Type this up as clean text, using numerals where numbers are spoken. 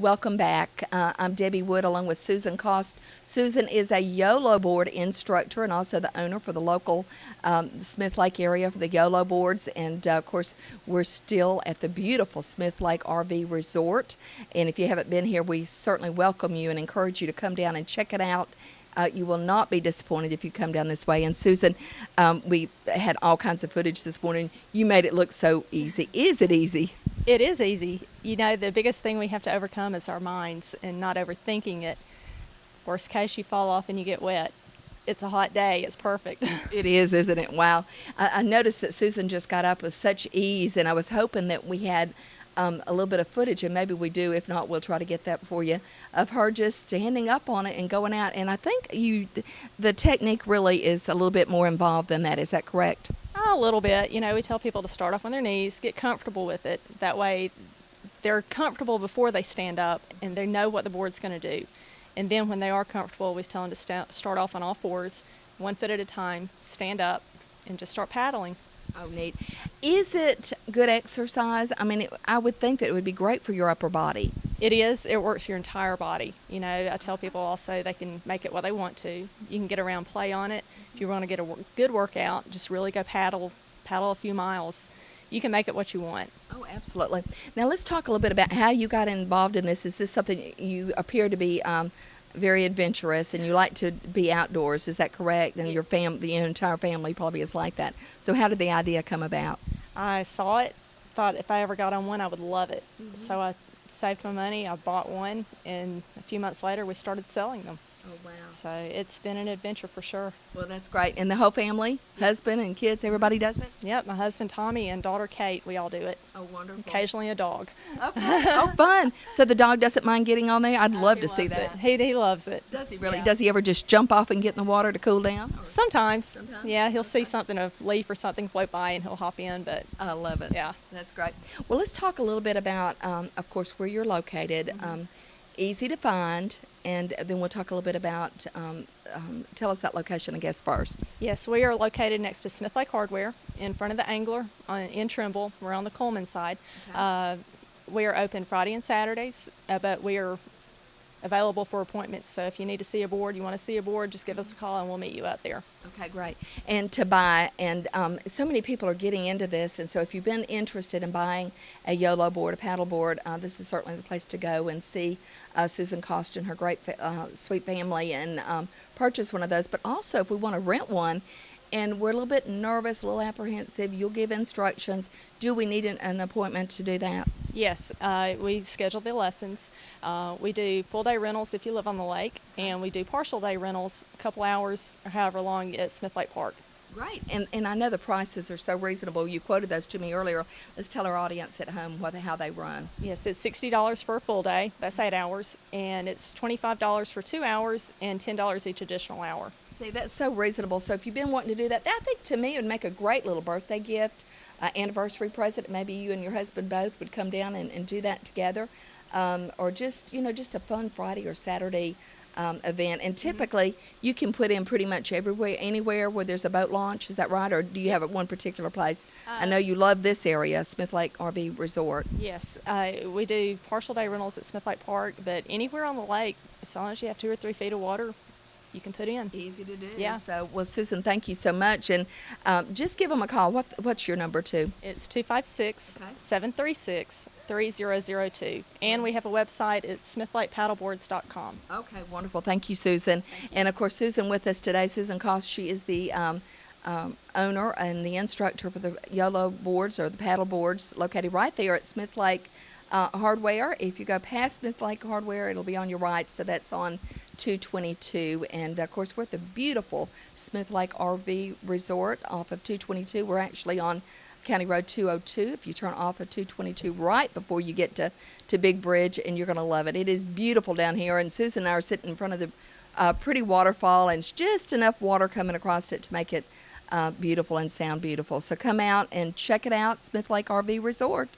Welcome back. I'm Debbie Wood along with Susan Cost. Susan is a YOLO board instructor and also the owner for the local Smith Lake area for the YOLO boards. And of course, we're still at the beautiful Smith Lake RV Resort. And if you haven't been here, we certainly welcome you and encourage you to come down and check it out. You will not be disappointed if you come down this way. And Susan, we had all kinds of footage this morning. You made it look so easy. Is it easy? It is easy. You know, the biggest thing we have to overcome is our minds and not overthinking it. Worst case, you fall off and you get wet. It's a hot day. It's perfect. It is, isn't it? Wow. I noticed that Susan just got up with such ease, and I was hoping that we had a little bit of footage, and maybe we do. If not, we'll try to get that for you, of her just standing up on it and going out. And I think the technique really is a little bit more involved than that. Is that correct? A little bit. You know, we tell people to start off on their knees, get comfortable with it. That way they're comfortable before they stand up and they know what the board's going to do. And then when they are comfortable, we tell them to start off on all fours, 1 foot at a time, stand up, and just start paddling. Oh, neat. Is it good exercise? I mean, I would think that it would be great for your upper body. It is. It works your entire body. You know, I tell people also they can make it what they want to. You can get around, play on it. If you want to get a good workout, just really go paddle a few miles. You can make it what you want. Oh, absolutely. Now let's talk a little bit about how you got involved in this. Is this something you appear to be very adventurous and you like to be outdoors? Is that correct? And your the entire family probably is like that. So how did the idea come about? I saw it, thought if I ever got on one, I would love it. Mm-hmm. So I saved my money, I bought one, and a few months later we started selling them. Oh, wow. So it's been an adventure for sure. Well, that's great. And the whole family, husband and kids, everybody does it? Yep, my husband Tommy and daughter Kate, we all do it. Oh, wonderful. Occasionally a dog. Okay. Oh, fun. So the dog doesn't mind getting on there? I'd love to see that. He loves it. Does he really? Yeah. Does he ever just jump off and get in the water to cool down? Sometimes. Yeah, he'll see something, a leaf or something float by and he'll hop in, but I love it. yeah. That's great. Well, let's talk a little bit about, of course, where you're located. Easy to find, and then we'll talk a little bit about, tell us that location, I guess, first. Yes, we are located next to Smith Lake Hardware in front of the Angler in Trimble. We're on the Coleman side. Okay. We are open Friday and Saturdays, but we are available for appointments. So if you need to see a board, you want to see a board, just give us a call and we'll meet you out there. Okay, great. And to buy, and so many people are getting into this, and so if you've been interested in buying a YOLO board, a paddle board, this is certainly the place to go and see Susan Cost and her great sweet family and purchase one of those. But also, if we want to rent one, and we're a little bit nervous, a little apprehensive, you'll give instructions. Do we need an appointment to do that? Yes, we schedule the lessons. We do full day rentals if you live on the lake, and we do partial day rentals, a couple hours or however long at Smith Lake Park. Great. And I know the prices are so reasonable. You quoted those to me earlier. Let's tell our audience at home how they run. Yes, it's $60 for a full day. That's 8 hours. And it's $25 for 2 hours and $10 each additional hour. See, that's so reasonable. So if you've been wanting to do that, I think to me it would make a great little birthday gift, anniversary present. Maybe you and your husband both would come down and do that together. Or just, just a fun Friday or Saturday event. And typically you can put in pretty much everywhere, anywhere where there's a boat launch. Is that right? Or do you have it one particular place? I know you love this area, Smith Lake RV Resort. Yes, we do partial day rentals at Smith Lake Park, but anywhere on the lake, as long as you have 2 or 3 feet of water, you can put in. Easy to do. Yeah. So, well, Susan, thank you so much. And just give them a call. What's your number, too? It's 256-736-3002. And we have a website at smithlakepaddleboards.com. Okay, wonderful. Thank you, Susan. Thank you. And, of course, Susan with us today, Susan Cost. She is the owner and the instructor for the YOLO boards or the paddle boards located right there at Smith Lake Hardware. If you go past Smith Lake Hardware, it'll be on your right. So that's on 222, and of course we're at the beautiful Smith Lake RV Resort off of 222. We're actually on County Road 202. If you turn off of 222 right before you get to Big Bridge, and you're going to love it. It is beautiful down here, and Susan and I are sitting in front of the pretty waterfall, and it's just enough water coming across it to make it beautiful and sound beautiful. So come out and check it out, Smith Lake RV Resort.